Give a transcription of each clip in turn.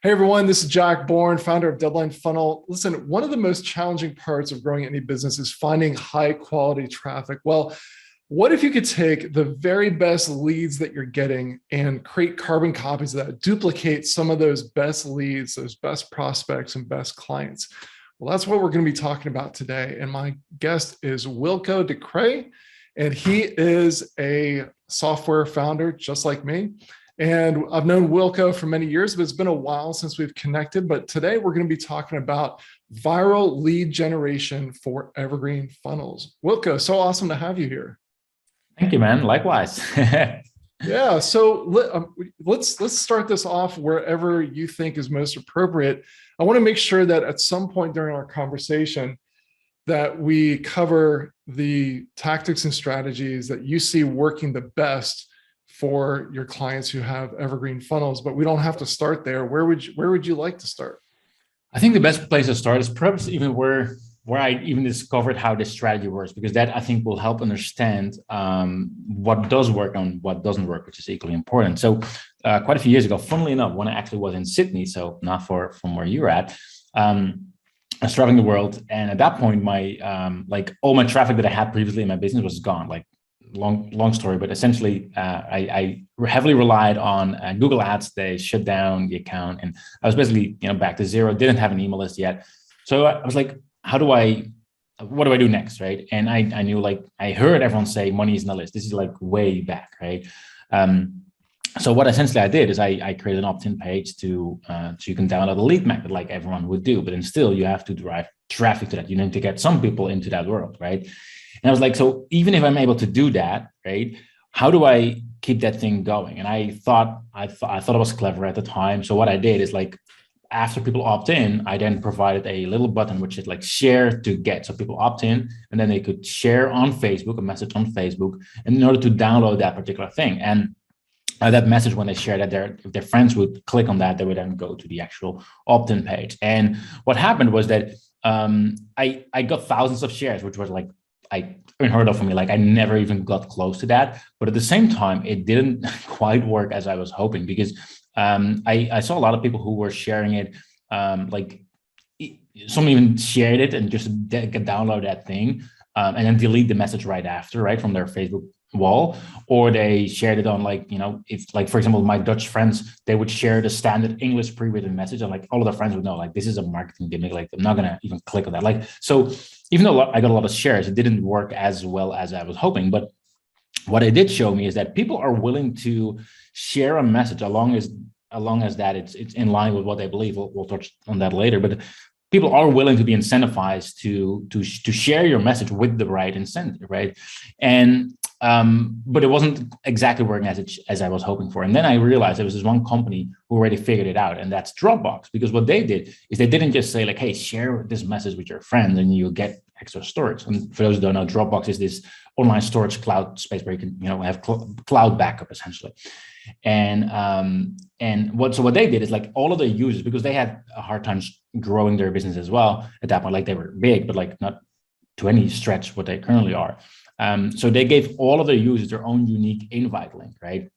Hey everyone, this is Jack Bourne, founder of Deadline Funnel. Listen, one of the most challenging parts of growing any business is finding high quality traffic. Well, what if you could take the very best leads that you're getting and create carbon copies of that, duplicate some of those best leads, those best prospects and best clients? Well, that's what we're going to be talking about today. And my guest is Wilco de Kreij, and he is a software founder just like me. And I've known Wilco for many years, but it's been a while since we've connected. But today we're going to be talking about viral lead generation for Evergreen funnels. Wilco, so awesome to have you here. Thank you, man. Likewise. Yeah, so let's start this off wherever you think is most appropriate. I want to make sure that at some point during our conversation that we cover the tactics and strategies that you see working the best for your clients who have evergreen funnels, but we don't have to start there. Where would you like to start? I think the best place to start is perhaps even where I even discovered how this strategy works, because that I think will help understand what does work and what doesn't work, which is equally important. So quite a few years ago, funnily enough, when I actually was in Sydney, so not far from where you're at, I was traveling the world. And at that point, my like all my traffic that I had previously in my business was gone. Like long story, but essentially I heavily relied on Google Ads. They shut down the account and I was basically, back to zero, didn't have an email list yet. So I was like, what do I do next? Right. And I knew, like, I heard everyone say money is in the list. This is like way back. Right. So what essentially I did is I created an opt-in page so you can download a lead magnet like everyone would do, but then still you have to drive traffic to that. You need to get some people into that world. Right. And I was like, so even if I'm able to do that, right, how do I keep that thing going? And I thought it was clever at the time. So what I did is, like, after people opt in, I then provided a little button which is like share to get. So people opt in and then they could share on Facebook, a message on Facebook, in order to download that particular thing. And that message, when they share that, if their friends would click on that, they would then go to the actual opt-in page. And what happened was that I got thousands of shares, which was like, unheard of for me. Like, I never even got close to that. But at the same time, it didn't quite work as I was hoping, because I saw a lot of people who were sharing it, like some even shared it and just download that thing and then delete the message right after, right, from their Facebook wall, or they shared it on, like, if, like, for example, my Dutch friends, they would share the standard English pre-written message, and like all of their friends would know, like, this is a marketing gimmick, like I'm not gonna even click on that. Like, so even though I got a lot of shares, it didn't work as well as I was hoping. But what it did show me is that people are willing to share a message, as long as that it's in line with what they believe. We'll touch on that later, but people are willing to be incentivized to share your message with the right incentive, right? And but it wasn't exactly working as I was hoping for. And then I realized there was this one company who already figured it out, and that's Dropbox. Because what they did is they didn't just say, like, hey, share this message with your friends and you'll get extra storage. And for those who don't know, Dropbox is this online storage cloud space where you can, have cloud backup essentially. And what they did is, like, all of the users, because they had a hard time growing their business as well at that point. Like, they were big, but like not to any stretch what they currently are. So they gave all of their users their own unique invite link, right?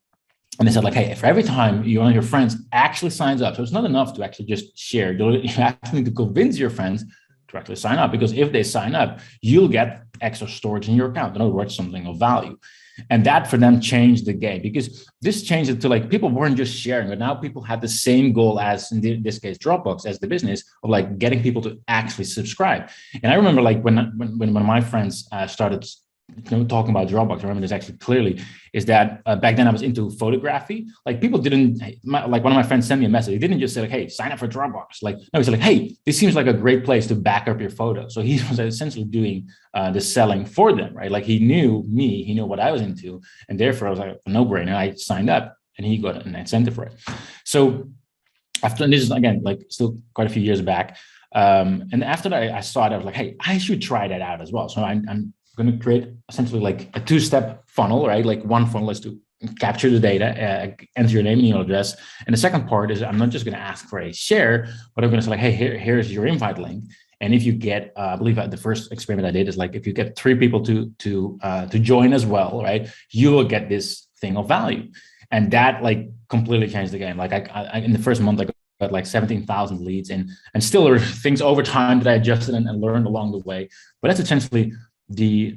And they said, like, hey, if every time one of your friends actually signs up, so it's not enough to actually just share, you actually need to convince your friends to actually sign up, because if they sign up, you'll get extra storage in your account. In other words, something of value. And that for them changed the game, because this changed it to, like, people weren't just sharing, but now people had the same goal as, in this case, Dropbox, as the business of, like, getting people to actually subscribe. And I remember, like, when one of my friends started talking about Dropbox, I remember this actually clearly, is that back then I was into photography. Like, people didn't, like, one of my friends sent me a message. He didn't just say, like, hey, sign up for Dropbox. Like, no, he said, like, hey, this seems like a great place to back up your photo. So he was essentially doing the selling for them, right? Like, he knew me, he knew what I was into, and therefore I was like, a no-brainer. I signed up and he got an incentive for it. So after, and this is, again, like, still quite a few years back. And after that, I saw it, I was like, hey, I should try that out as well. So I'm going to create essentially like a two-step funnel, right? Like, one funnel is to capture the data, enter your name and email address. And the second part is, I'm not just going to ask for a share, but I'm going to say, like, hey, here's your invite link. And if you get, I believe the first experiment I did is, like, if you get 3 people to join as well, right, you will get this thing of value. And that, like, completely changed the game. Like, I in the first month, I got like 17,000 leads, and still there are things over time that I adjusted and learned along the way. But that's essentially the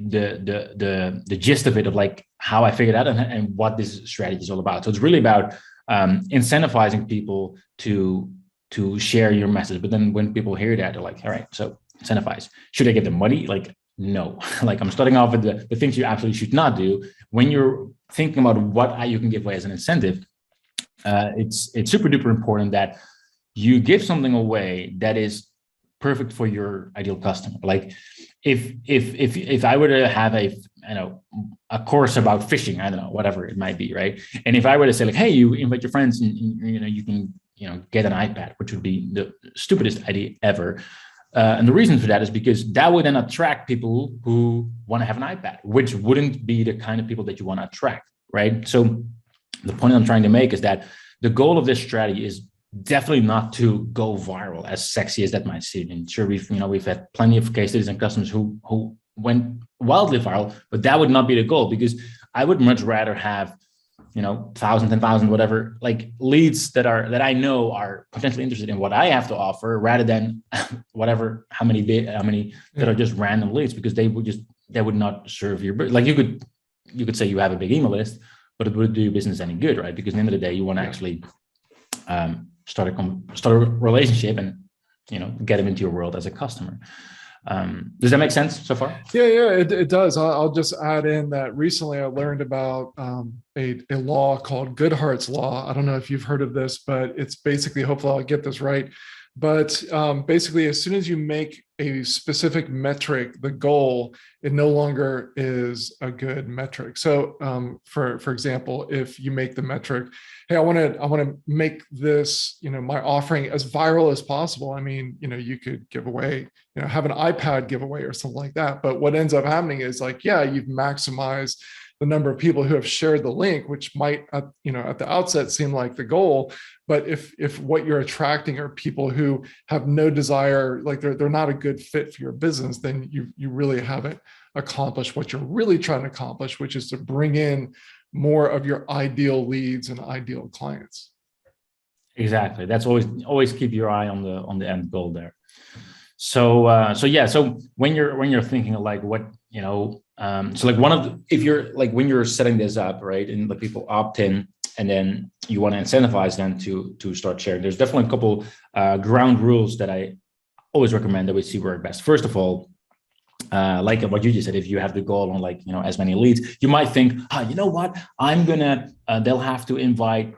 gist of it, of like how I figured out and what this strategy is all about. So it's really about incentivizing people to share your message. But then when people hear that, they're like, all right, so incentivize. Should I give them money? Like, no. Like, I'm starting off with the things you absolutely should not do. When you're thinking about what you can give away as an incentive, it's super duper important that you give something away that is perfect for your ideal customer. Like, if I were to have a course about fishing, I don't know, whatever it might be, right? And if I were to say like, hey, you invite your friends and you can get an iPad, which would be the stupidest idea ever. And the reason for that is because that would then attract people who want to have an iPad, which wouldn't be the kind of people that you want to attract, right? So the point I'm trying to make is that the goal of this strategy is definitely not to go viral, as sexy as that might seem. And sure, we've had plenty of case studies and customers who went wildly viral, but that would not be the goal, because I would much rather have 1,000, 10,000, whatever, like leads that I know are potentially interested in what I have to offer, rather than how many that are just random leads, because they would not serve your, like, you could say you have a big email list, but it wouldn't do your business any good, right? Because at the end of the day, you want to actually start a relationship and get them into your world as a customer. Does that make sense so far? Yeah, it does. I'll just add in that recently I learned about a law called Goodhart's Law. I don't know if you've heard of this, but it's basically, hopefully I'll get this right, but basically, as soon as you make a specific metric the goal, it no longer is a good metric. So for example, if you make the metric, hey, I want to make this, my offering as viral as possible. I mean, you could give away, have an iPad giveaway or something like that. But what ends up happening is like, yeah, you've maximized the number of people who have shared the link, which might, at the outset seem like the goal. But if what you're attracting are people who have no desire, like they're not a good fit for your business, then you really haven't accomplished what you're really trying to accomplish, which is to bring in more of your ideal leads and ideal clients. Exactly. That's always keep your eye on the end goal there. So when you're thinking of like what, so like if you're like, when you're setting this up, right, and like people opt in, and then you want to incentivize them to start sharing, there's definitely a couple ground rules that I always recommend that we see work best. First of all, like what you just said, if you have the goal on like, as many leads, you might think, you know what, they'll have to invite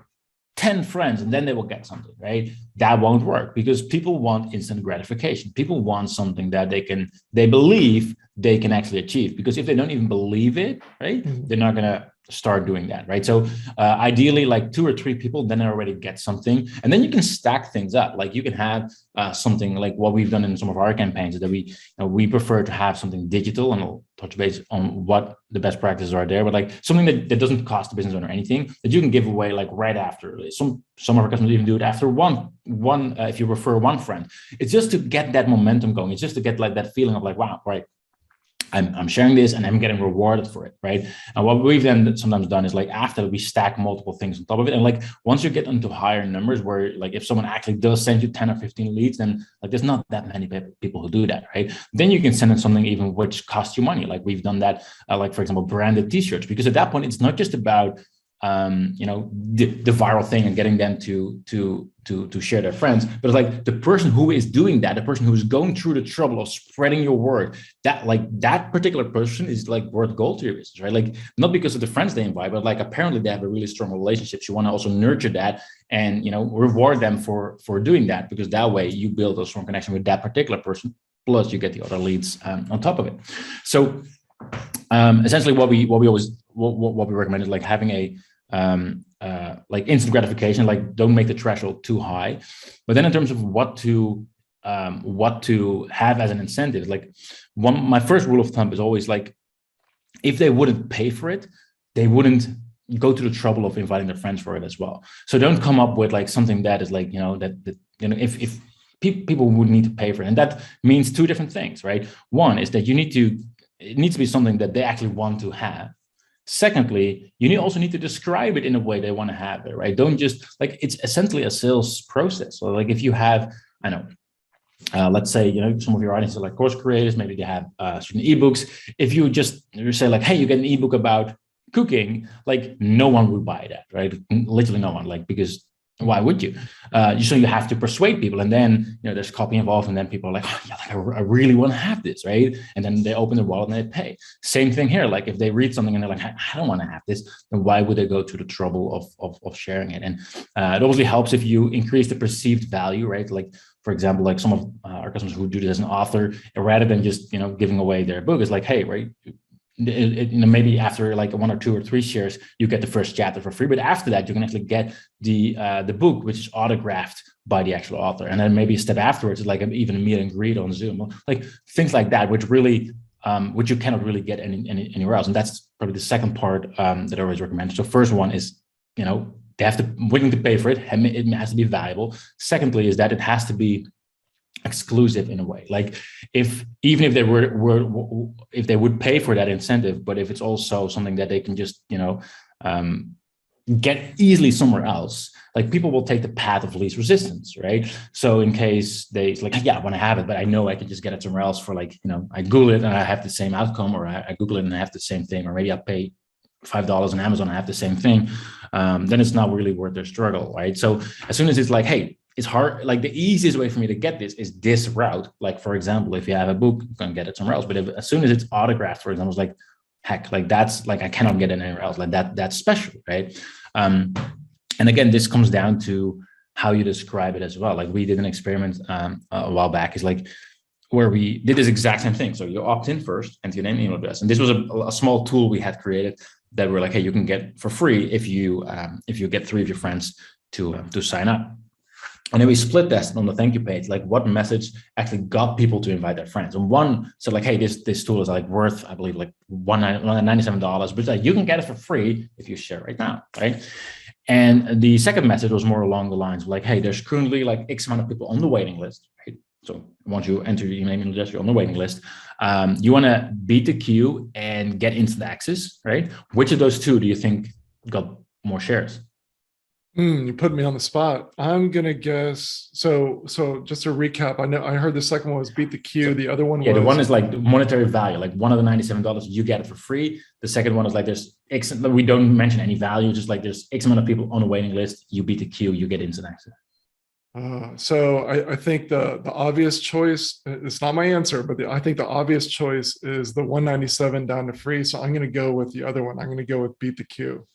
10 friends and then they will get something, right? That won't work, because people want instant gratification. People want something that they believe they can actually achieve, because if they don't even believe it, right, they're not going to start doing that, right? So ideally like 2 or 3 people, then they already get something, and then you can stack things up. Like you can have something like what we've done in some of our campaigns, that we prefer to have something digital, and I'll touch base on what the best practices are there, but like something that doesn't cost the business owner anything, that you can give away like right after. Some of our customers even do it after one if you refer one friend. It's just to get that momentum going. It's just to get like that feeling of like, wow, right, I'm sharing this and I'm getting rewarded for it, right? And what we've then sometimes done is like, after we stack multiple things on top of it, and like once you get into higher numbers, where like if someone actually does send you 10 or 15 leads, then like there's not that many people who do that, right? Then you can send them something even which costs you money. Like we've done that, like for example, branded t-shirts, because at that point it's not just about the viral thing and getting them to share their friends, but it's like the person who is doing that, the person who is going through the trouble of spreading your word, that particular person is like worth gold to your business, right? Like not because of the friends they invite, but like apparently they have a really strong relationship. You want to also nurture that and reward them for doing that, because that way you build a strong connection with that particular person, plus you get the other leads on top of it. So essentially what we recommend is like having a like instant gratification, like don't make the threshold too high. But then in terms of what to have as an incentive, like my first rule of thumb is always like, if they wouldn't pay for it, they wouldn't go to the trouble of inviting their friends for it as well. So don't come up with like something that is like, if people would need to pay for it. And that means 2 different things, right? One is that it needs to be something that they actually want to have. Secondly, also need to describe it in a way they want to have it, right? Don't just like, it's essentially a sales process. So like if you have, I know, let's say, some of your audience are like course creators, maybe they have certain ebooks. If you say like, hey, you get an ebook about cooking, like no one would buy that, right? Literally no one, like, because why would you? So you have to persuade people, and then there's copy involved, and then people are like, oh, yeah, like I really want to have this, right? And then they open their wallet and they pay. Same thing here. Like if they read something and they're like, I don't want to have this, then why would they go to the trouble of sharing it? And it obviously helps if you increase the perceived value, right? Like, for example, like some of our customers who do this as an author, rather than just giving away their book, is like, hey, right, maybe after like 1 or 2 or 3 shares, you get the first chapter for free. But after that, you can actually get the book, which is autographed by the actual author. And then maybe a step afterwards is like even a meet and greet on Zoom, like things like that, which really, which you cannot really get anywhere else. And that's probably the second part that I always recommend. So first one is, they have to willing to pay for it. It has to be valuable. Secondly, is that it has to be exclusive in a way. Like even if they if they would pay for that incentive, but if it's also something that they can just get easily somewhere else, like people will take the path of least resistance, right? So in case they like, yeah, I want to have it, but I know I can just get it somewhere else for like, I Google it and I have the same outcome, or I Google it and I have the same thing, or maybe I pay $5 on Amazon, I have the same thing, then it's not really worth their struggle, right? So as soon as it's like, hey, it's hard, like the easiest way for me to get this is this route. Like, for example, if you have a book, you can get it somewhere else. But as soon as it's autographed, for example, it's like, heck, like that's like, I cannot get it anywhere else. Like that's special, right? And again, this comes down to how you describe it as well. Like we did an experiment a while back, is like where we did this exact same thing. So you opt in first, enter your name and email address. And this was a small tool we had created that we're like, hey, you can get for free if you get 3 of your friends to sign up. And then we split test on the thank you page, like what message actually got people to invite their friends. And one said like, hey, this tool is like worth, I believe, like $197, but like you can get it for free if you share right now, right? And the second message was more along the lines of like, hey, there's currently like X amount of people on the waiting list, right? So once you enter your email address, you're on the waiting list. You want to beat the queue and get instant access, right? Which of those two do you think got more shares? You put me on the spot. I'm gonna guess. So just to recap, I heard the second one was beat the queue. The other one was, the one is like monetary value. Like one of the $97, you get it for free. The second one is like there's X. We don't mention any value. Just like there's X amount of people on the waiting list. You beat the queue, you get instant access. So I think the obvious choice. It's not my answer, but I think the obvious choice is the 197 down to free. So I'm going to go with the other one. I'm going to go with beat the queue.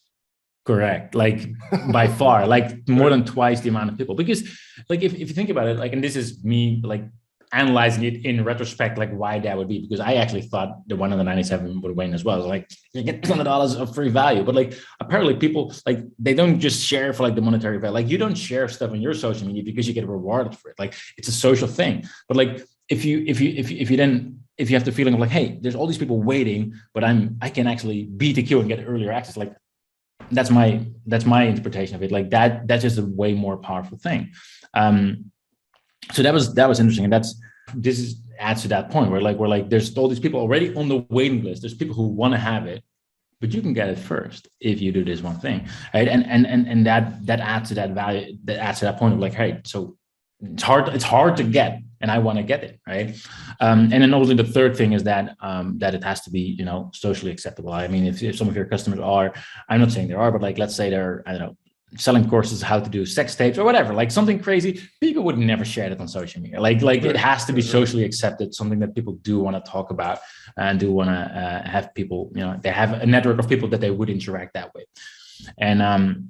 Correct. Like by far, like more than twice the amount of people. Because like if you think about it, like, and this is me like analyzing it in retrospect, like why that would be, because I actually thought the 197 would win as well. So like you get $200 of free value, but like apparently people like they don't just share for like the monetary value. Like you don't share stuff on your social media because you get rewarded for it. Like it's a social thing. But like if you have the feeling of like, hey, there's all these people waiting, but I can actually beat the queue and get earlier access. Like that's my interpretation of it. Like that's just a way more powerful thing. So that was interesting, and adds to that point where like there's all these people already on the waiting list. There's people who want to have it, but you can get it first if you do this one thing, right? And that adds to that value. That adds to that point of like, hey, so it's hard to get, and I want to get it, right? And then obviously the third thing is that it has to be socially acceptable. I mean, if some of your customers are, I'm not saying there are, but like let's say they're, I don't know, selling courses how to do sex tapes or whatever, like something crazy, people would never share that on social media. Like it has to be socially accepted, something that people do want to talk about and do want to have people, they have a network of people that they would interact that with. And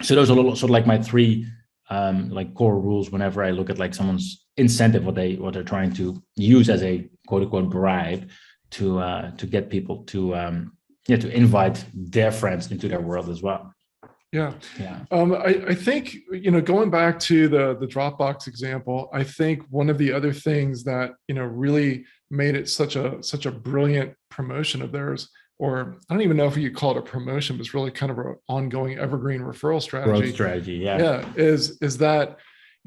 so those are sort of like my 3 like core rules whenever I look at like someone's incentive, what they're trying to use as a quote unquote bribe to get people to invite their friends into their world as well. Yeah. I think, going back to the Dropbox example, I think one of the other things that, really made it such a brilliant promotion of theirs, or I don't even know if you call it a promotion, but it's really kind of an ongoing evergreen referral strategy. Growth strategy. Yeah. Yeah. Is that,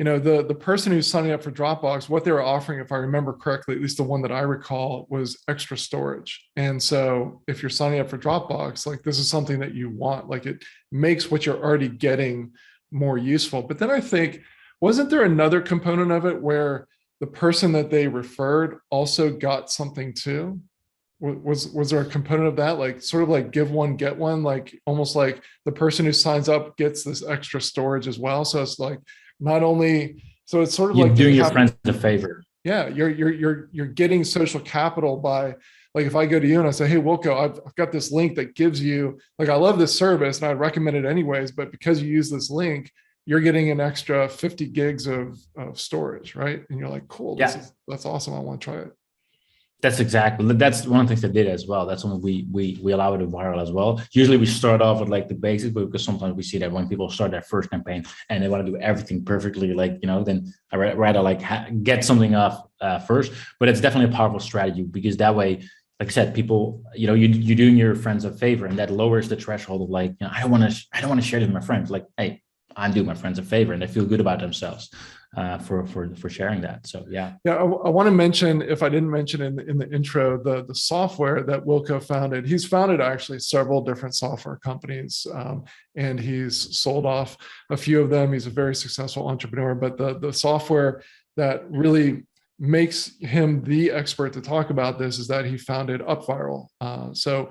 the person who's signing up for Dropbox, what they were offering, if I remember correctly, at least the one that I recall, was extra storage. And so if you're signing up for Dropbox, like this is something that you want, like it makes what you're already getting more useful. But then I think, wasn't there another component of it where the person that they referred also got something too? Was there a component of that, like sort of like give one, get one, like almost like the person who signs up gets this extra storage as well? So it's like, not only, so it's sort of You're like doing your friends a favor. yeah, you're getting social capital by, like, if I go to you and I say, hey, Wilco, I've got this link that gives you, like, I love this service and I'd recommend it anyways, but because you use this link, you're getting an extra 50 gigs of storage, right? And you're like, cool, that's awesome. I want to try it. That's one of the things they did as well. That's when we allow it to viral as well. Usually we start off with like the basics, but because sometimes we see that when people start their first campaign and they want to do everything perfectly, like, then I rather like get something off first. But it's definitely a powerful strategy, because that way, like I said, people, you're doing your friends a favor, and that lowers the threshold of like, I don't want to share this with my friends. Like, hey, I'm doing my friends a favor, and they feel good about themselves for sharing that. So yeah. I want to mention, if I didn't mention in the intro, the software that Wilco founded. He's founded actually several different software companies, and he's sold off a few of them. He's a very successful entrepreneur, but the software that really makes him the expert to talk about this is that he founded UpViral. So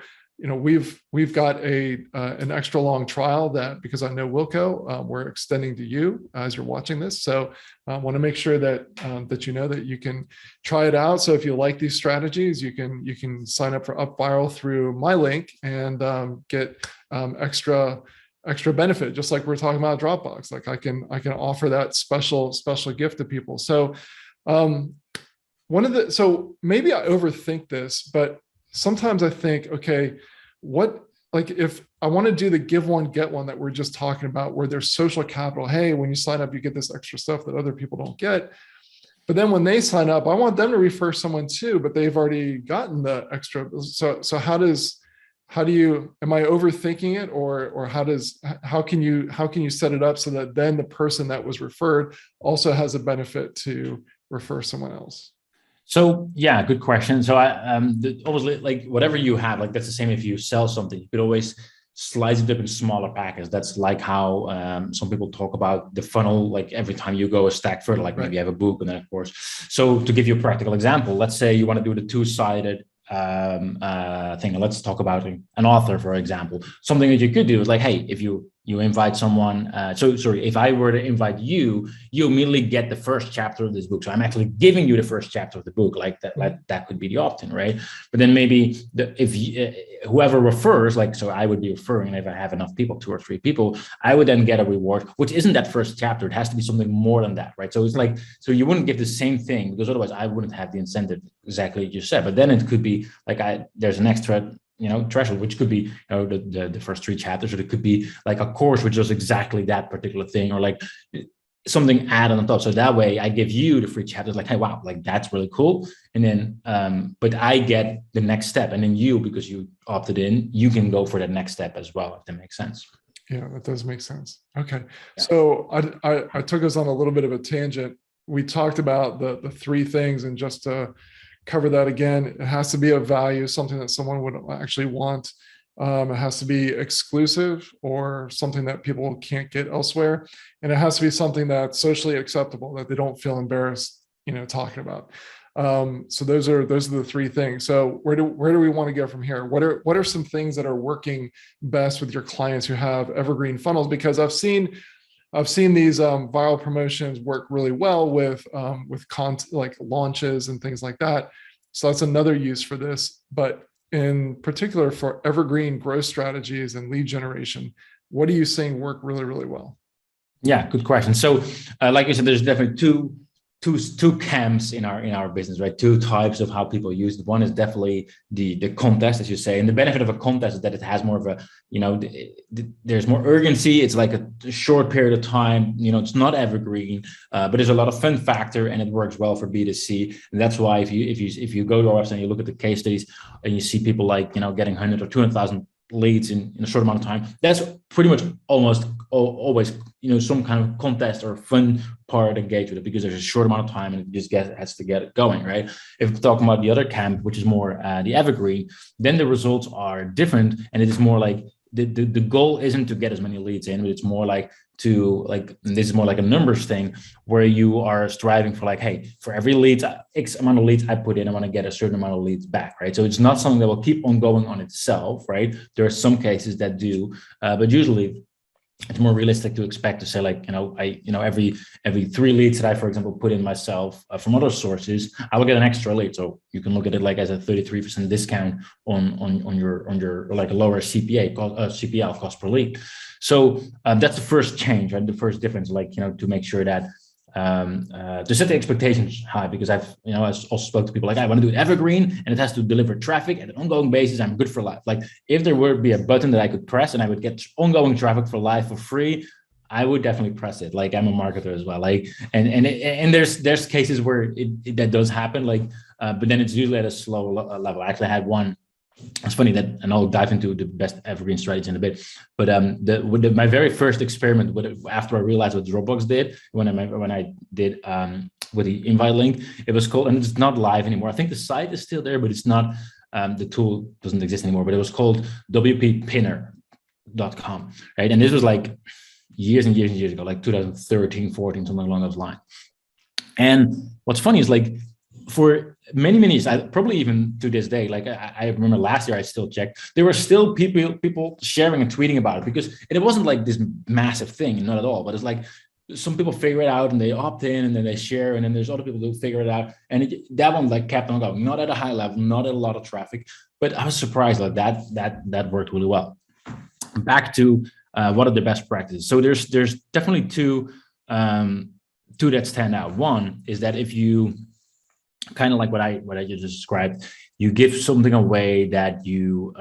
we've got an extra long trial that, because I know Wilco, we're extending to you as you're watching this. So I want to make sure that that you can try it out. So if you like these strategies, you can sign up for UpViral through my link and get extra benefit, just like we're talking about Dropbox. Like I can offer that special gift to people. So so maybe I overthink this, but sometimes I think, okay, if I want to do the give one, get one that we're just talking about, where there's social capital, hey, when you sign up, you get this extra stuff that other people don't get. But then when they sign up, I want them to refer someone too, but they've already gotten the extra. So am I overthinking it, or how can you set it up so that then the person that was referred also has a benefit to refer someone else? So yeah, good question. So obviously, like whatever you have, like that's the same if you sell something, you could always slice it up in smaller packets. That's like how some people talk about the funnel, like every time you go a stack further, like maybe you have a book and then of course. So to give you a practical example, let's say you want to do the two-sided thing. Let's talk about an author, for example. Something that you could do is like, hey, if you invite someone, if I were to invite you, you immediately get the first chapter of this book. So I'm actually giving you the first chapter of the book, like that could be the opt-in, right? But then maybe whoever refers, like, so I would be referring, and if I have enough people, 2 or 3 people, I would then get a reward, which isn't that first chapter. It has to be something more than that, right? So it's like, so you wouldn't give the same thing, because otherwise I wouldn't have the incentive, exactly like you said. But then it could be like, there's an extra threshold, which could be the first 3 chapters, or it could be like a course which does exactly that particular thing, or like something added on top. So that way I give you the free chapters, like, hey, wow, like that's really cool. And then but I get the next step, and then you, because you opted in, you can go for that next step as well, if that makes sense. Yeah, that does make sense. Okay. Yeah. So I took us on a little bit of a tangent. We talked about the 3 things, and just to cover that again, it has to be of value, something that someone would actually want. It has to be exclusive, or something that people can't get elsewhere. And it has to be something that's socially acceptable, that they don't feel embarrassed, talking about. So those are the 3 things. So where do we want to go from here? What are some things that are working best with your clients who have evergreen funnels? Because I've seen these viral promotions work really well with content, like launches and things like that. So that's another use for this. But in particular for evergreen growth strategies and lead generation, what are you seeing work really, really well? Yeah, good question. So like I said, there's definitely two camps in our business, right? 2 types of how people use it. One is definitely the contest, as you say, and the benefit of a contest is that it has more of a, there's more urgency. It's like a short period of time. It's not evergreen, but there's a lot of fun factor, and it works well for B2C. And that's why if you go to our website and you look at the case studies, and you see people like getting 100 or 200,000 leads in a short amount of time. That's pretty much almost always, some kind of contest or fun part engaged with it, because there's a short amount of time and it just has to get it going, right? If we're talking about the other camp, which is more the Evergreen, then the results are different, and it is more like the goal isn't to get as many leads in, but it's more like this is more like a numbers thing, where you are striving for like, hey, for every lead, X amount of leads I put in, I want to get a certain amount of leads back, right? So it's not something that will keep on going on itself, right? There are some cases that do, but usually it's more realistic to expect to say like, every 3 leads that I, for example, put in myself from other sources, I will get an extra lead. So you can look at it like as a 33% discount on your like a lower CPL, cost per lead. So that's the first change, right? The first difference, like, to make sure that to set the expectations high, because I've also spoke to people like, I want to do it evergreen and it has to deliver traffic at an ongoing basis. I'm good for life. Like if there would be a button that I could press and I would get ongoing traffic for life for free, I would definitely press it. Like I'm a marketer as well. Like, and there's cases where that does happen. Like, but then it's usually at a slow level. I actually had one. It's funny that, and I'll dive into the best evergreen strategy in a bit. But my very first experiment with it, after I realized what Dropbox did, when I did with the invite link, it was called, and it's not live anymore. I think the site is still there, but it's not. The tool doesn't exist anymore. But it was called wppinner.com, right? And this was like years and years and years ago, like 2013, 14, something along those lines. And what's funny is like, for many years, probably even to this day, like I remember last year, I still checked, there were still people sharing and tweeting about it, because it wasn't like this massive thing, not at all, but it's like some people figure it out and they opt in and then they share, and then there's other people who figure it out, and that one like kept on going, not at a high level, not at a lot of traffic, but I was surprised like that worked really well. Back to what are the best practices? So there's definitely two that stand out. One is that if you kind of like what I just described, you give something away that you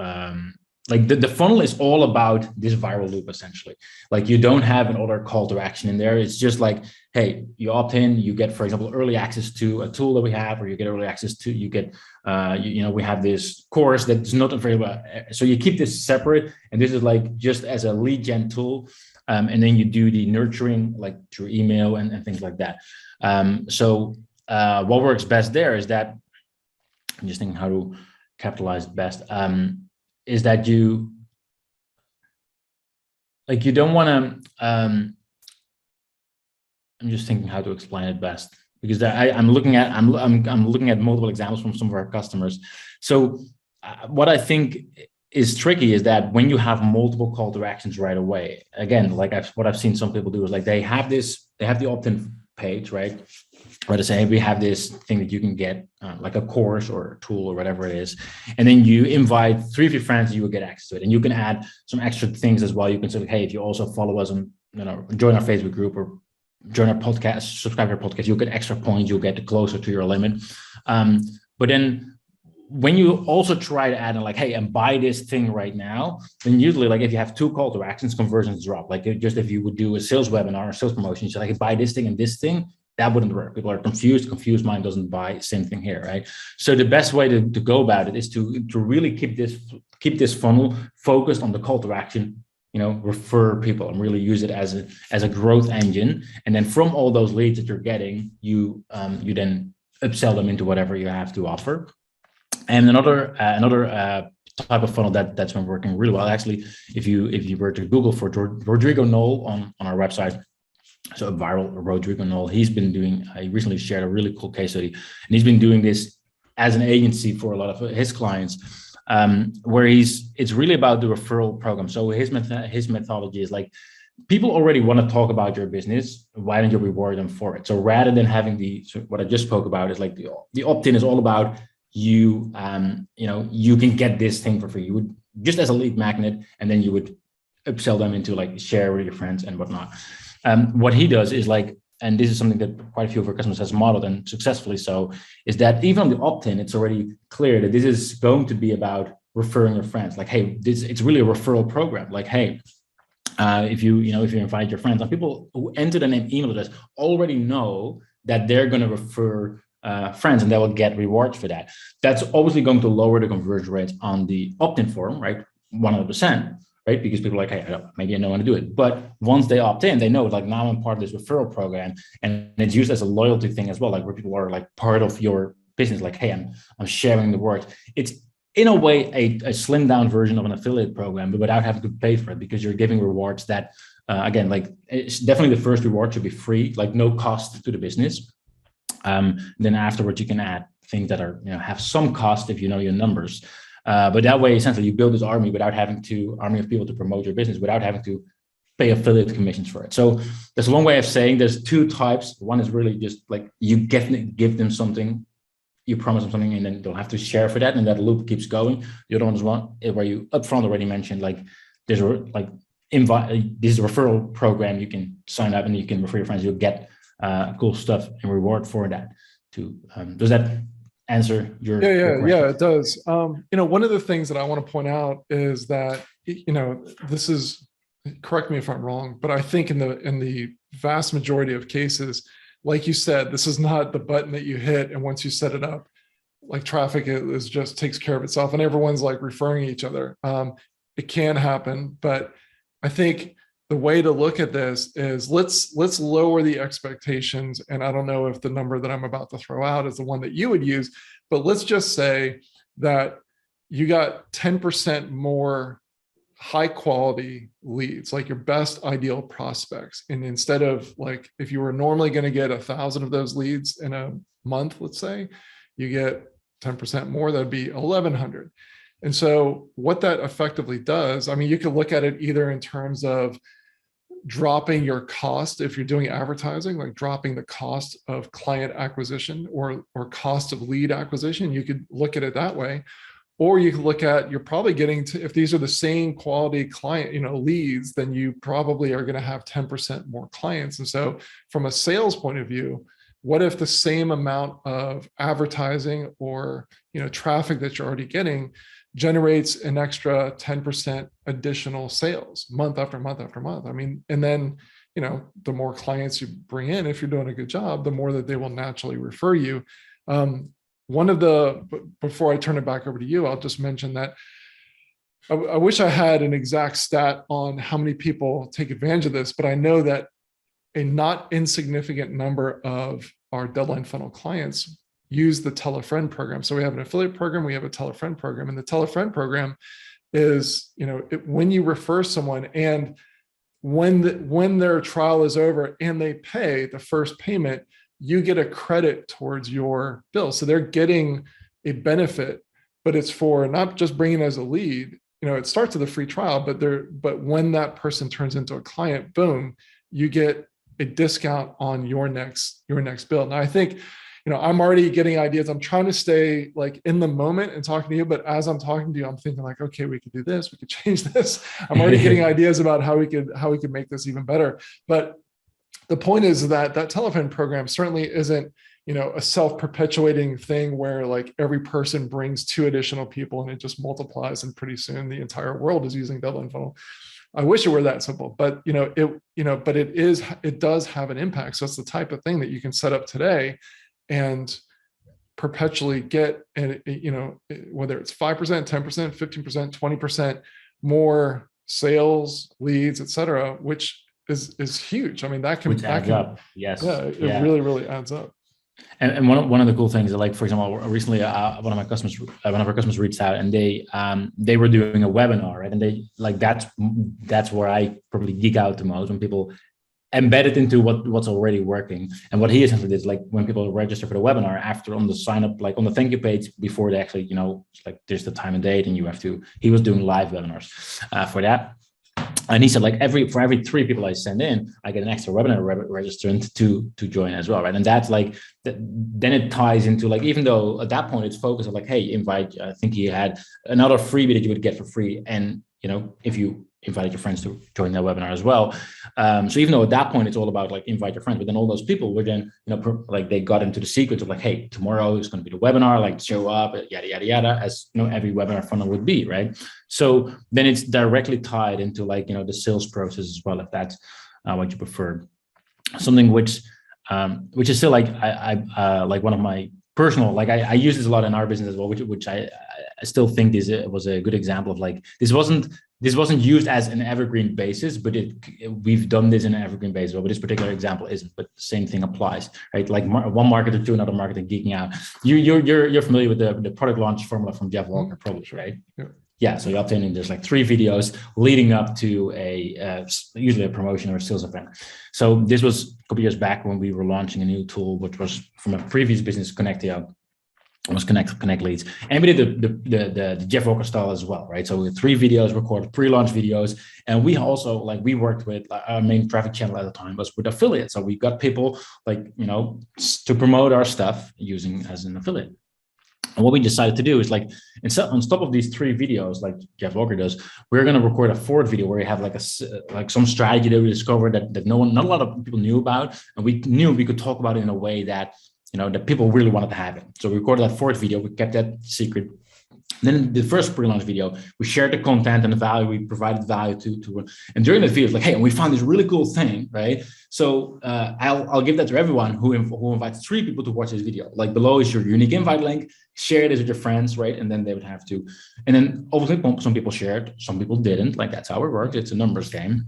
like the funnel is all about this viral loop, essentially. Like you don't have another call to action in there. It's just like, hey, you opt in, you get, for example, early access to a tool that we have, or you get early access to, you get, we have this course that's not available. So you keep this separate, and this is like just as a lead gen tool. And then you do the nurturing like through email and things like that. What works best there is that, I'm just thinking how to capitalize best, is that you don't want to, I'm just thinking how to explain it best, because I'm looking at multiple examples from some of our customers. So what I think is tricky is that when you have multiple call to actions right away, again, like what I've seen some people do is like they have the opt-in page, right? Where they say, hey, we have this thing that you can get, like a course or a tool or whatever it is. And then you invite 3 of your friends, you will get access to it. And you can add some extra things as well. You can say, hey, if you also follow us on, join our Facebook group or join our podcast, subscribe to our podcast, you'll get extra points, you'll get closer to your limit. But then when you also try to add in like, hey, and buy this thing right now, then usually like if you have 2 call to actions, conversions drop. Like just if you would do a sales webinar or sales promotion, so like buy this thing and this thing, that wouldn't work. People are confused mind doesn't buy, same thing here, right? So the best way to go about it is to really keep this funnel focused on the call to action, refer people and really use it as a growth engine. And then from all those leads that you're getting, you then upsell them into whatever you have to offer. And another type of funnel that's been working really well. Actually, if you were to Google for Rodrigo Knoll on our website, so a viral Rodrigo Knoll, he recently shared a really cool case study, and he's been doing this as an agency for a lot of his clients, where it's really about the referral program. So his methodology is like, people already want to talk about your business. Why don't you reward them for it? So rather than having what I just spoke about is like the opt-in is all about you can get this thing for free. You would just as a lead magnet, and then you would upsell them into like share with your friends and whatnot. What he does is like, and this is something that quite a few of our customers has modeled and successfully so, is that even on the opt-in, it's already clear that this is going to be about referring your friends. Like, hey, it's really a referral program. Like, hey, if you invite your friends, and people who enter the name email address already know that they're going to refer friends, and they will get rewards for that. That's obviously going to lower the conversion rates on the opt-in form, right? 100%, right? Because people are like, hey, maybe I don't want to do it. But once they opt in, they know like now I'm part of this referral program, and it's used as a loyalty thing as well, like where people are like part of your business, like, hey, I'm sharing the work. It's in a way a slimmed down version of an affiliate program, but without having to pay for it, because you're giving rewards that, again, like it's definitely the first reward should be free, like no cost to the business. Then afterwards, you can add things that are, have some cost if you know your numbers. But that way, essentially, you build this army army of people to promote your business without having to pay affiliate commissions for it. So there's a long way of saying there's two types. One is really just like you give them something, you promise them something, and then they'll have to share for that, and that loop keeps going. The other one is one where you upfront already mentioned like there's like this is a referral program. You can sign up and you can refer your friends. You'll get cool stuff and reward for that too. Does that answer your question? Yeah, it does. One of the things that I want to point out is that, this is, correct me if I'm wrong, but I think in the vast majority of cases, like you said, this is not the button that you hit, and once you set it up, like traffic is just takes care of itself and everyone's like referring each other. It can happen, but I think the way to look at this is let's lower the expectations. And I don't know if the number that I'm about to throw out is the one that you would use, but let's just say that you got 10% more high quality leads, like your best ideal prospects. And instead of like, if you were normally going to get 1,000 of those leads in a month, let's say, you get 10% more, that'd be 1,100. And so what that effectively does, I mean, you can look at it either in terms of dropping your cost, if you're doing advertising, like dropping the cost of client acquisition or cost of lead acquisition. You could look at it that way. Or you could look at, you're probably getting to, if these are the same quality client, leads, then you probably are going to have 10% more clients. And so from a sales point of view, what if the same amount of advertising or, traffic that you're already getting generates an extra 10% additional sales month after month after month? I mean, and then, the more clients you bring in, if you're doing a good job, the more that they will naturally refer you. Before I turn it back over to you, I'll just mention that I wish I had an exact stat on how many people take advantage of this, but I know that a not insignificant number of our deadline funnel clients use the Tell a Friend program. So we have an affiliate program, we have a Tell a Friend program, and the Tell a Friend program is, when you refer someone and when their trial is over and they pay the first payment, you get a credit towards your bill. So they're getting a benefit, but it's for not just bringing as a lead. It starts with a free trial, but when that person turns into a client, boom, you get a discount on your next bill. Now, I think, I'm already getting ideas. I'm trying to stay like in the moment and talking to you, but as I'm talking to you, I'm thinking like, okay, we could do this, we could change this. I'm already getting ideas about how we could make this even better. But the point is that telephone program certainly isn't, a self-perpetuating thing where like every person brings 2 additional people and it just multiplies, and pretty soon the entire world is using deadline funnel. I wish it were that simple, but it does have an impact. So it's the type of thing that you can set up today and perpetually get, and whether it's 5%, 10%, 15%, 20% more sales, leads, et cetera, which is huge. I mean, that can adds up. Yes. Yeah, it really, really adds up. And one of the cool things, like for example, recently one of our customers reached out, and they were doing a webinar, right? And they like that's where I probably geek out the most, when people embed it into what's already working. And what he essentially did is like when people register for the webinar, after on the sign up, like on the thank you page, before they actually, it's like there's the time and date, and he was doing live webinars for that. And he said, like for every 3 people I send in, I get an extra webinar registrant to join as well, right? And that's like, then it ties into like, even though at that point it's focused on like, hey, invite. I think he had another freebie that you would get for free, and if you invited your friends to join that webinar as well. So even though at that point it's all about like invite your friends, but then all those people were then, like they got into the secrets of like, hey, tomorrow is going to be the webinar, like show up, yada, yada, yada, as every webinar funnel would be, right? So then it's directly tied into like, the sales process as well, if that's what you prefer. Something which is still like, I like one of my personal. Like I use this a lot in our business as well, which I still think this was a good example of like this wasn't used as an evergreen basis, but we've done this in an evergreen basis. But this particular example isn't. But the same thing applies, right? Like one marketer to another marketer geeking out. You're familiar with the product launch formula from Jeff Walker, probably, right? Yeah. So you opt in, and there's like 3 videos leading up to usually a promotion or a sales event. So this was a couple years back when we were launching a new tool, which was from a previous business, Connectio. It was connect leads, and we did the Jeff Walker style as well, right? So we had 3 videos recorded, pre-launch videos, and we also we worked with our main traffic channel at the time was with affiliates. So we got people to promote our stuff using as an affiliate. And what we decided to do is on top of these 3 videos, like Jeff Walker does, we're going to record a 4th video where we have some strategy that we discovered that not a lot of people knew about, and we knew we could talk about it in a way that that people really wanted to have it. So we recorded that 4th video. We kept that secret. Then in the first pre-launch video, we shared the content and the value. We provided value to and during the video, it's like, hey, we found this really cool thing, right? So I'll give that to everyone who invites 3 people to watch this video. Like below is your unique invite link. Share this with your friends, right? And then they would have to. And then obviously some people shared, some people didn't. Like that's how it works. It's a numbers game.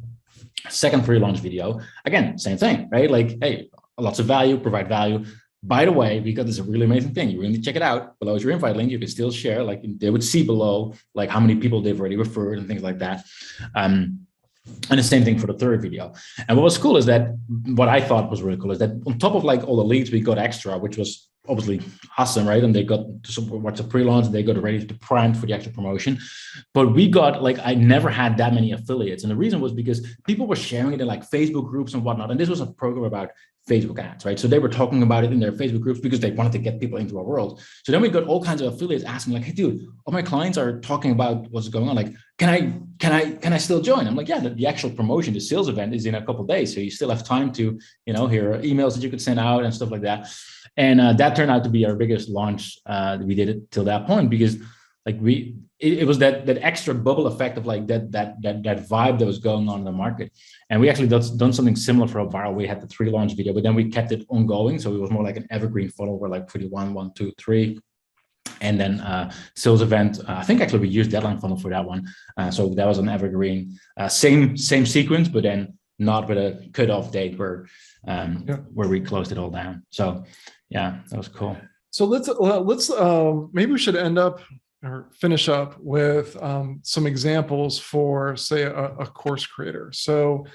Second pre-launch video, again, same thing, right? Like, hey, lots of value, provide value. By the way, we got this really amazing thing. You really need to check it out. Below is your invite link. You can still share. Like they would see below, like how many people they've already referred and things like that. And the same thing for the 3rd video. And what was cool is that what I thought was really cool is that on top of all the leads, we got extra, which was obviously awesome, right? And they got to watch the pre-launch, they got ready to prime for the actual promotion. But we got I never had that many affiliates. And the reason was because people were sharing it in Facebook groups and whatnot. And this was a program about Facebook ads, right? So they were talking about it in their Facebook groups because they wanted to get people into our world. So then we got all kinds of affiliates asking hey, dude, all my clients are talking about what's going on. Can I still join? I'm like, yeah, the actual promotion, the sales event is in a couple of days. So you still have time to, here are emails that you could send out and stuff like that. And that turned out to be our biggest launch. We did it till that point because it was that extra bubble effect of that vibe that was going on in the market. And we actually done something similar for a while. We had the 3 launch video, but then we kept it ongoing. So it was more like an evergreen funnel where pretty 1, 2, 3. And then sales event, I think actually we used deadline funnel for that one. So that was an evergreen, same sequence, but then not with a cutoff date where we closed it all down. So yeah, that was cool. So let's maybe we should end up or finish up with some examples for, say, a course creator, so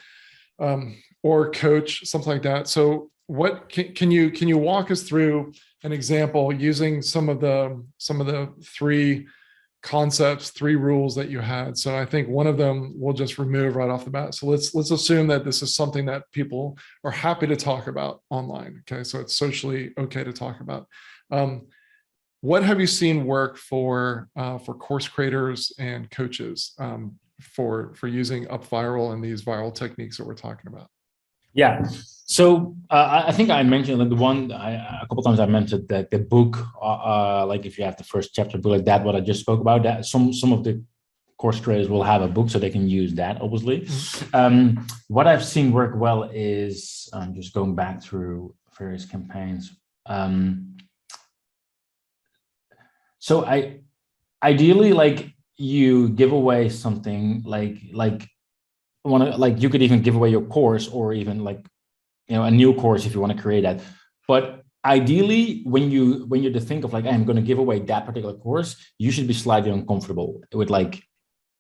or coach, something like that. So what can you walk us through an example using some of the 3 concepts, 3 rules that you had? So I think one of them we'll just remove right off the bat. So let's assume that this is something that people are happy to talk about online. Okay, so it's socially okay to talk about. What have you seen work for course creators and coaches for using up viral and these viral techniques that we're talking about? Yeah. So I think I mentioned a couple of times I mentioned that the book, if you have the first chapter book like that, what I just spoke about, that some of the course creators will have a book so they can use that, obviously. What I've seen work well is just going back through various campaigns. So ideally, you give away something you could even give away your course or even a new course if you want to create that. But ideally, when you to think of I'm going to give away that particular course, you should be slightly uncomfortable with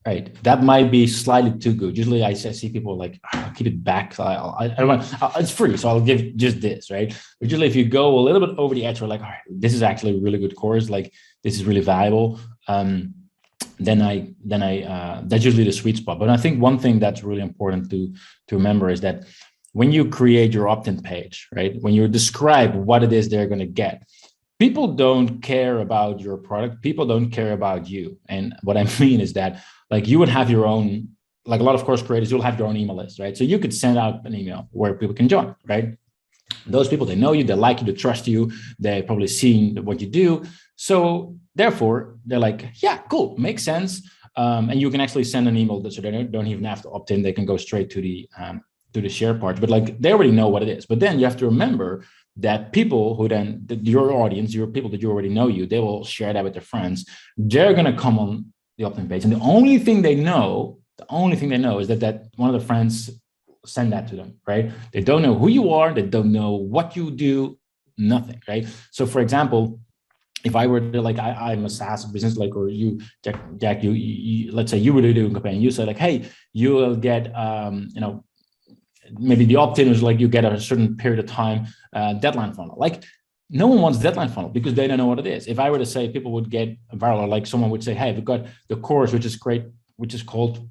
right, that might be slightly too good. Usually I see people I'll keep it back. I don't want, it's free, so I'll give just this, right? But usually if you go a little bit over the edge, we're all right, this is actually a really good course. This is really valuable. Then that's usually the sweet spot. But I think one thing that's really important to remember is that when you create your opt-in page, right? When you describe what it is they're going to get, people don't care about your product. People don't care about you. And what I mean is that you would have your own, a lot of course creators, you'll have your own email list, right? So you could send out an email where people can join, right? Those people, they know you, they like you, they trust you, they've probably seen what you do. So therefore, they're yeah, cool, makes sense. And you can actually send an email so they don't even have to opt in. They can go straight to the share part. But they already know what it is. But then you have to remember that people who then, your audience, your people that you already know you, they will share that with their friends. They're going to come on the opt-in page. And the only thing they know is that one of the friends send that to them, right? They don't know who you are. They don't know what you do, nothing, right? So for example, if I were to like, I'm a SaaS business, like, or you, Jack, you let's say you were to do a campaign, you say like, hey, you will get, maybe the opt-in is like you get a certain period of time deadline funnel. Like no one wants deadline funnel because they don't know what it is. If I were to say people would get viral, like someone would say, hey, we've got the course, which is great, which is called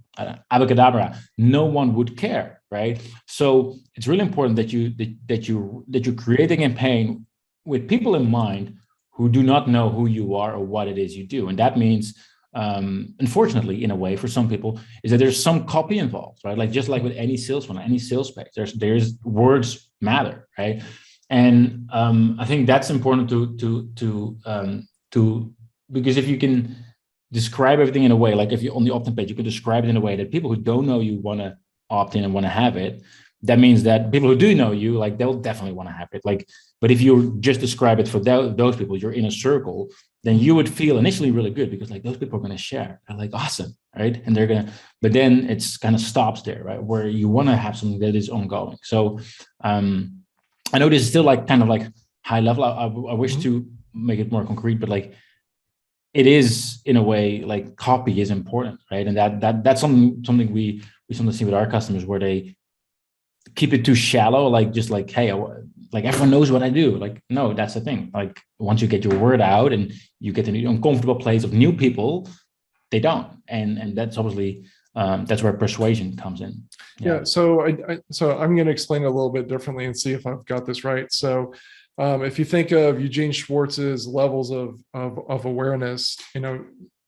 Abacadabra, no one would care, right? So it's really important that you create a campaign with people in mind who do not know who you are or what it is you do. And that means, unfortunately, in a way, for some people, is that there's some copy involved, right? Like just like with any sales funnel, any sales page, there's words matter, right? And I think that's important to because if you can describe everything in a way, like if you're on the opt-in page, you can describe it in a way that people who don't know you want to opt in and want to have it. That means that people who do know you, like they'll definitely want to have it. Like, but if you just describe it for those people, you're in a circle, then you would feel initially really good because like those people are going to share. They're like, awesome, right? And they're going to, but then it's kind of stops there, right? Where you want to have something that is ongoing. So I know this is still like kind of like high level. I wish to make it more concrete, but like it is in a way like copy is important, right? And that's something we sometimes see with our customers where they keep it too shallow, like just like, hey, like everyone knows what I do. Like, no, that's the thing. Like once you get your word out and you get in an uncomfortable place of new people, they don't. And that's obviously, that's where persuasion comes in. Yeah. So I'm going to explain it a little bit differently and see if I've got this right. So if you think of Eugene Schwartz's levels of awareness,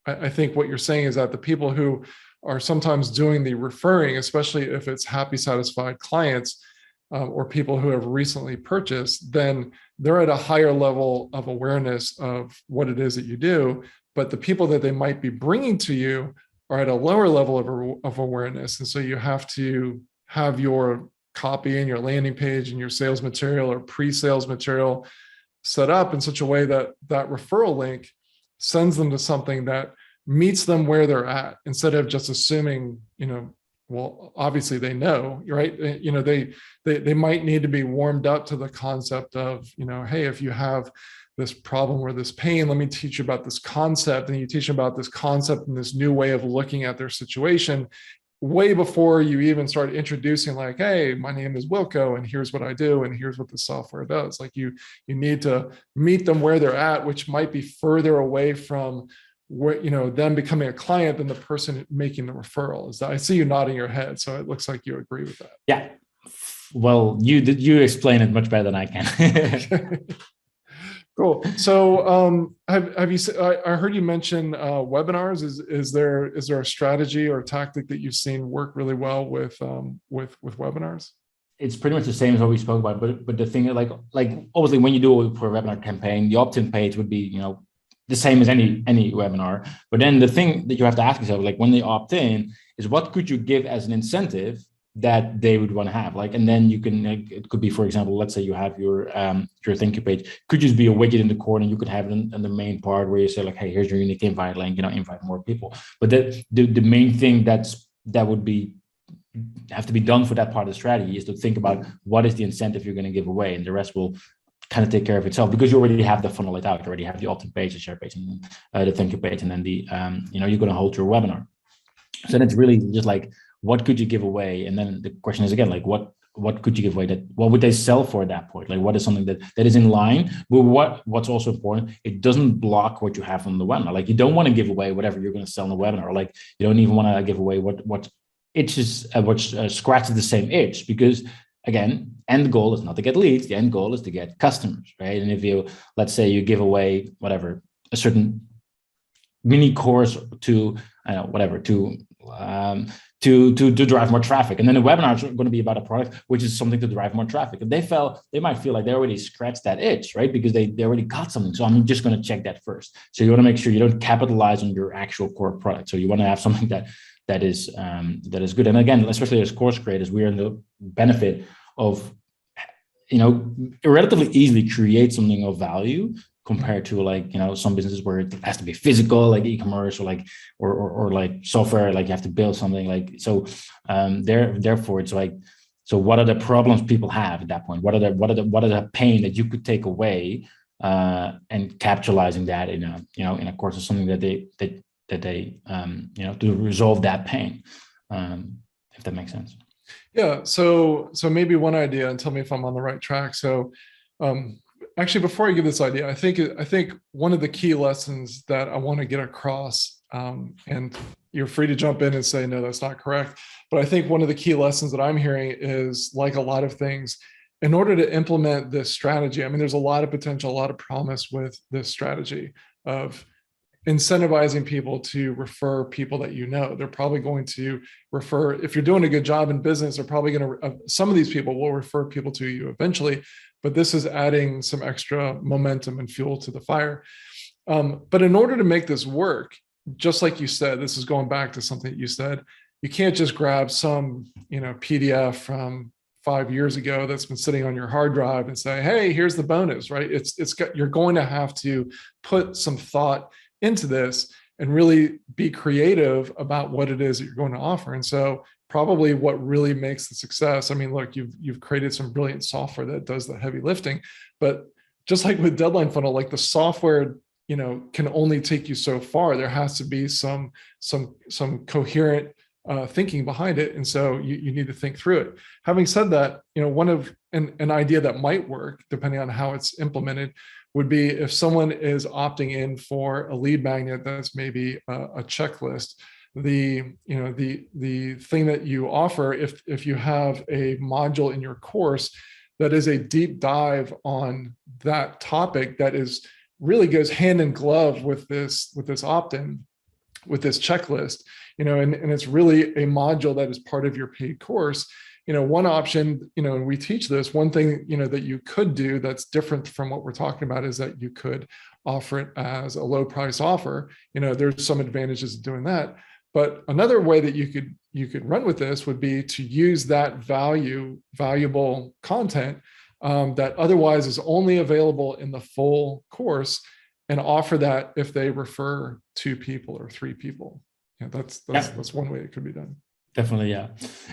I think what you're saying is that the people who are sometimes doing the referring, especially if it's happy, satisfied clients or people who have recently purchased, then they're at a higher level of awareness of what it is that you do. But the people that they might be bringing to you are at a lower level of awareness. And so you have to have your copy and your landing page and your sales material or pre-sales material set up in such a way that that referral link sends them to something that meets them where they're at, instead of just assuming, well, obviously they know, right? They might need to be warmed up to the concept of, hey, if you have this problem or this pain, let me teach you about this concept. And you teach them about this concept and this new way of looking at their situation way before you even start introducing like, hey, my name is Wilco and here's what I do and here's what the software does. Like you need to meet them where they're at, which might be further away from where, them becoming a client than the person making the referral. I see you nodding your head, so it looks like you agree with that. Yeah. Well, you explain it much better than I can. Cool. So have you? I heard you mention webinars. Is there a strategy or a tactic that you've seen work really well with webinars? It's pretty much the same as what we spoke about, but the thing like obviously when you do it for a webinar campaign, the opt-in page would be the same as any webinar. But then the thing that you have to ask yourself, like when they opt in, is what could you give as an incentive that they would want to have? Like, and then you can, it could be, for example, let's say you have your thank you page, could just be a widget in the corner. You could have it in the main part where you say like, hey, here's your unique invite link, invite more people. But the main thing that would have to be done for that part of the strategy is to think about what is the incentive you're going to give away, and the rest will kind of take care of itself, because you already have the funnel laid out. You already have the opt-in page, the share page, and the thank you page, and then the you're going to hold your webinar. So that's really just like, what could you give away? And then the question is again, like what could you give away, what would they sell for at that point? Like what is something that is in line? But what's also important, it doesn't block what you have on the webinar. Like you don't want to give away whatever you're going to sell in the webinar. Like you don't even want to give away what itches, what scratches the same itch, because again, end goal is not to get leads. The end goal is to get customers, right? And if you, let's say you give away whatever, a certain mini course to drive more traffic, and then the webinar is going to be about a product which is something to drive more traffic, and they might feel like they already scratched that itch, right? Because they already got something. So I'm just going to check that first. So you want to make sure you don't capitalize on your actual core product. So you want to have something that is good. And again, especially as course creators, we are in the benefit of relatively easily create something of value compared to like, some businesses where it has to be physical, like e-commerce, or like, or like software, like you have to build something like, so therefore it's like, so what are the problems people have at that point? What are the pain that you could take away, and capitalizing that in a course of something that they to resolve that pain, if that makes sense. Yeah. So maybe one idea, and tell me if I'm on the right track. So actually, before I give this idea, I think one of the key lessons that I want to get across, and you're free to jump in and say, no, that's not correct. But I think one of the key lessons that I'm hearing is, like a lot of things, in order to implement this strategy, I mean, there's a lot of potential, a lot of promise with this strategy of incentivizing people to refer people that they're probably going to refer. If you're doing a good job in business, they're probably going to, some of these people will refer people to you eventually, but this is adding some extra momentum and fuel to the fire. But in order to make this work, just like you said, this is going back to something that you said, you can't just grab some, PDF from 5 years ago that's been sitting on your hard drive and say, hey, here's the bonus, right? You're going to have to put some thought into this and really be creative about what it is that you're going to offer. And so probably what really makes the success, I mean, look, you've created some brilliant software that does the heavy lifting, but just like with Deadline Funnel, like the software, can only take you so far. There has to be some coherent thinking behind it. And so you need to think through it. Having said that, one of an idea that might work, depending on how it's implemented, would be if someone is opting in for a lead magnet that's maybe a checklist. The thing that you offer, if you have a module in your course that is a deep dive on that topic, that is really goes hand in glove with this opt-in, with this checklist, and it's really a module that is part of your paid course. One option, and we teach this, one thing, that you could do that's different from what we're talking about is that you could offer it as a low price offer. There's some advantages of doing that. But another way that you could run with this would be to use that valuable content that otherwise is only available in the full course, and offer that if they refer 2 people or 3 people. That's one way it could be done. Definitely, yeah.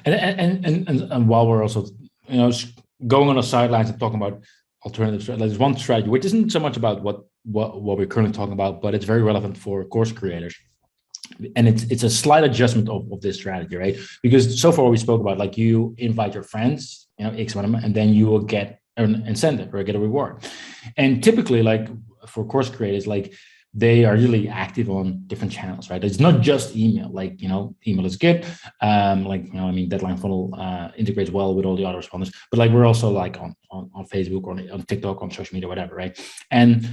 And while we're also, going on the sidelines and talking about alternatives, there's one strategy which isn't so much about what we're currently talking about, but it's very relevant for course creators. And it's a slight adjustment of this strategy, right? Because so far we spoke about, like, you invite your friends, X amount of them, and then you will get an incentive or get a reward. And typically, like for course creators, like they are really active on different channels, right? It's not just email. Like, email is good. Deadline Funnel integrates well with all the other responders, but like we're also like on Facebook or on TikTok, on social media, whatever, right? And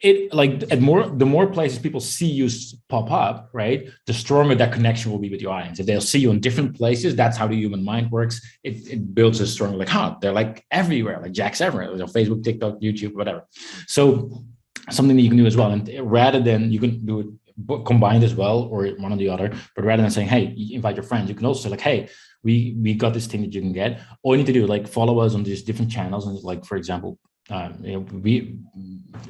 it, like, the more places people see you pop up, right, the stronger that connection will be with your audience. If they'll see you in different places, that's how the human mind works. It builds a strong, like, they're like everywhere, like Jack's everywhere, Facebook, TikTok, YouTube, whatever. So something that you can do as well. And rather than, you can do it combined as well, or one or the other, but rather than saying, hey, you invite your friends, you can also say, like, hey, we got this thing that you can get. All you need to do, like, follow us on these different channels. And like, for example, we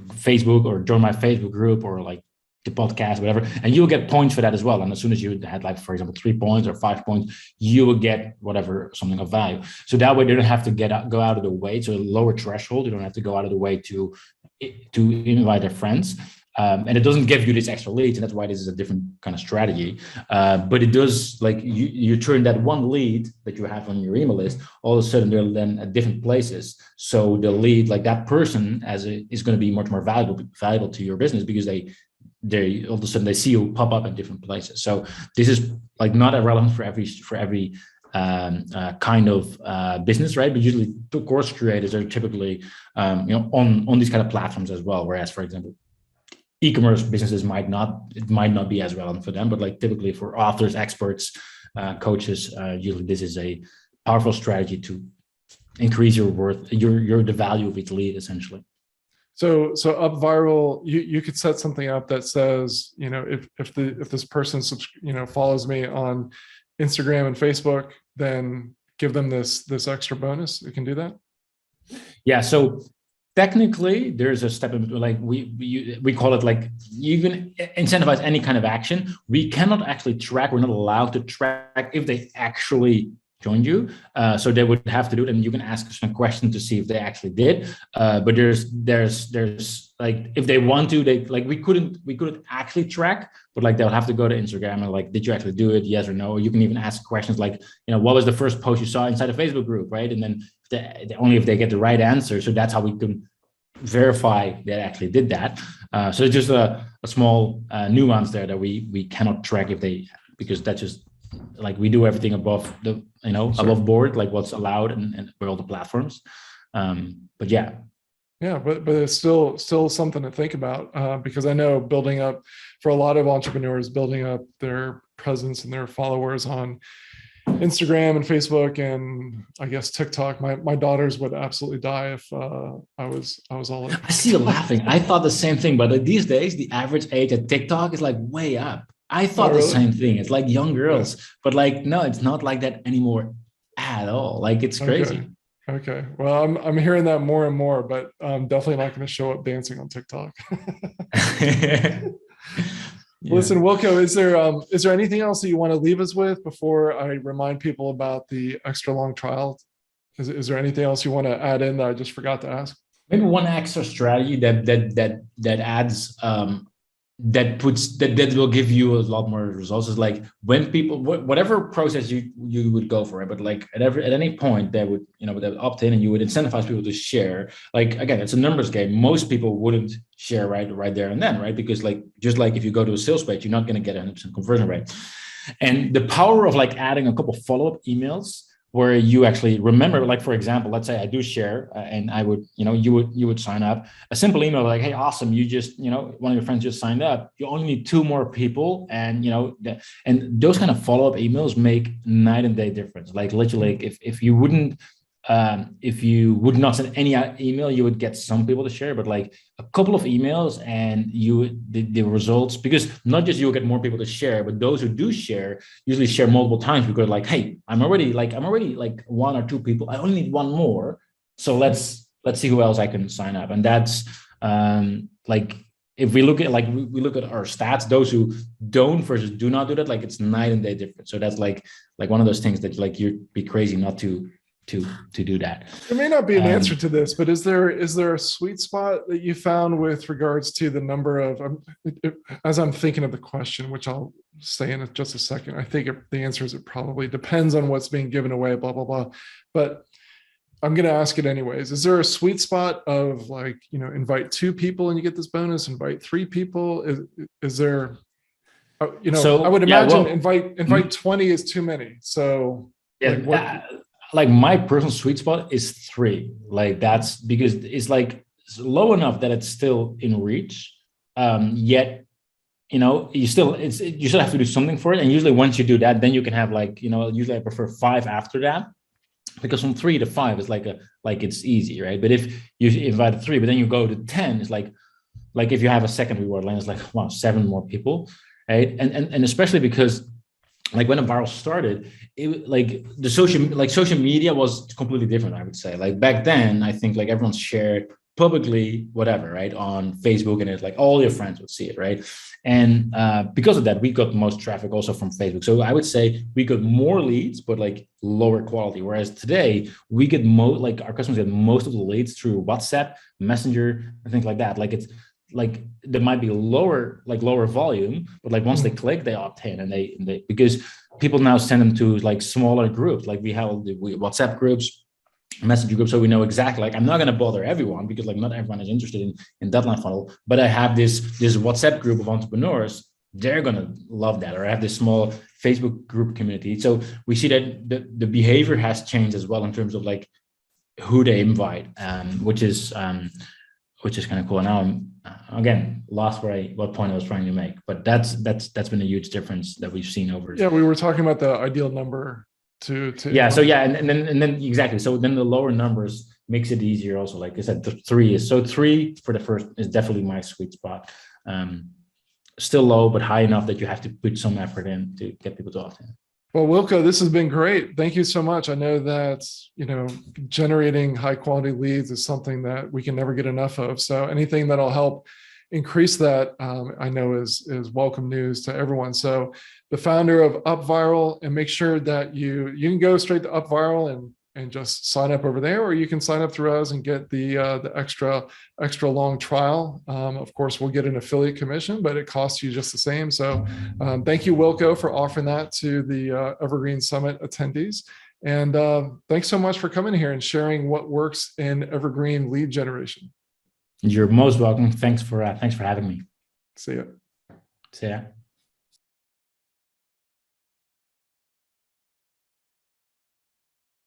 Facebook, or join my Facebook group, or like the podcast, whatever, and you'll get points for that as well. And as soon as you had, like, for example, 3 points or 5 points, you will get whatever, something of value. So that way they don't have to go out of the way. So a lower threshold, you don't have to go out of the way to invite their friends. And it doesn't give you this extra leads, and that's why this is a different kind of strategy. But it does, like, you turn that one lead that you have on your email list, all of a sudden they're then at different places. So the lead, like that person, is going to be much more valuable to your business, because they all of a sudden they see you pop up in different places. So this is, like, not irrelevant for every kind of business, right? But usually the course creators are typically on these kind of platforms as well. Whereas, for example, e-commerce businesses might not be as relevant for them, but like typically for authors, experts, coaches, usually this is a powerful strategy to increase your worth, the value of each lead, essentially. So up viral, you could set something up that says, if this person follows me on Instagram and Facebook, then give them this extra bonus. You can do that. Yeah. So technically, there's a step in between. Like we call it like you can incentivize any kind of action. We cannot actually track. We're not allowed to track if they actually joined you. So they would have to do it, and you can ask some questions to see if they actually did. But there's like if they want to, they like we couldn't actually track, but like they'll have to go to Instagram and like, did you actually do it? Yes or no. Or you can even ask questions like, what was the first post you saw inside a Facebook group, right? And then only if they get the right answer. So that's how we can verify they actually did that. So it's just a small nuance there that we cannot track if they, because that's just like we do everything above the above board, like what's allowed and for all the platforms. But yeah. Yeah, but it's still something to think about, because I know building up for a lot of entrepreneurs, building up their presence and their followers on Instagram and Facebook and I guess TikTok. My daughters would absolutely die if I was all in. I see you laughing. I thought the same thing, but like these days, the average age at TikTok is like way up. I thought the same thing. It's like young girls, but like no, it's not like that anymore at all. Like it's crazy. Okay. Well, I'm hearing that more and more, but I'm definitely not going to show up dancing on TikTok. Listen, Wilco, is there anything else that you want to leave us with before I remind people about the extra long trial? Is there anything else you want to add in that I just forgot to ask? Maybe one extra strategy that adds that will give you a lot more results is like when people whatever process you would go for it, but like at any point they would they would opt in and you would incentivize people to share. Like again, it's a numbers game. Most people wouldn't share right there and then, right? Because like just like if you go to a sales page, you're not going to get 100% conversion rate. And the power of like adding a couple follow-up emails where you actually remember, like, for example, let's say I do share and I would, you would sign up, a simple email like, hey, awesome. You just, one of your friends just signed up. You only need 2 more people. And, and those kind of follow-up emails make night and day difference. Like literally, like if you would not send any email, you would get some people to share, but like a couple of emails and the results, because not just you'll get more people to share, but those who do share usually share multiple times because like, hey, I'm already like 1 or 2 people. I only need 1 more. So let's see who else I can sign up. And that's like, if we look at we look at our stats, those who don't versus do not do that, like it's night and day difference. So that's like one of those things that like you'd be crazy not to do that. There may not be an answer to this, but is there a sweet spot that you found with regards to the number of, as I'm thinking of the question, which I'll say in just a second, I think the answer is it probably depends on what's being given away, blah, blah, blah. But I'm going to ask it anyways. Is there a sweet spot of like, invite 2 people and you get this bonus, invite 3 people? Is there, so, I would imagine invite 20 is too many. So yeah, like my personal sweet spot is 3. Like that's because it's like low enough that it's still in reach. Yet, you still have to do something for it. And usually once you do that, then you can have like, usually I prefer 5 after that, because from 3 to 5 is like it's easy, right? But if you invite 3, but then you go to 10, it's like if you have a second reward line, it's like, wow, 7 more people, right? And especially because like when a viral started, it like the social media was completely different, I would say. Like back then, I think like everyone shared publicly, whatever, right, on Facebook, and it's like all your friends would see it, right? And because of that, we got most traffic also from Facebook. So I would say we got more leads, but like lower quality. Whereas today, we get like our customers get most of the leads through WhatsApp, Messenger, and things like that. Like it's like there might be lower volume, but like once they click, they opt in, and they because people now send them to like smaller groups. Like we have WhatsApp groups, Messenger groups, so we know exactly, like I'm not going to bother everyone because like not everyone is interested in deadline funnel, but I have this WhatsApp group of entrepreneurs, they're going to love that. Or I have this small Facebook group community. So we see that the behavior has changed as well in terms of like who they invite, which is kind of cool. Now I'm again lost what point I was trying to make, but that's been a huge difference that we've seen over. Yeah, we were talking about the ideal number to yeah. So yeah, and then exactly. So then the lower numbers makes it easier. Also, like I said, the 3 is so 3 for the first is definitely my sweet spot. Still low, but high enough that you have to put some effort in to get people to opt in. Well, Wilco, this has been great. Thank you so much. I know that, generating high quality leads is something that we can never get enough of. So anything that'll help increase that, I know is welcome news to everyone. So the founder of UpViral, and make sure that you can go straight to UpViral and just sign up over there, or you can sign up through us and get the extra long trial. Of course, we'll get an affiliate commission, but it costs you just the same. So thank you, Wilco, for offering that to the Evergreen Summit attendees. And thanks so much for coming here and sharing what works in Evergreen lead generation. You're most welcome. Thanks for having me. See ya. See ya.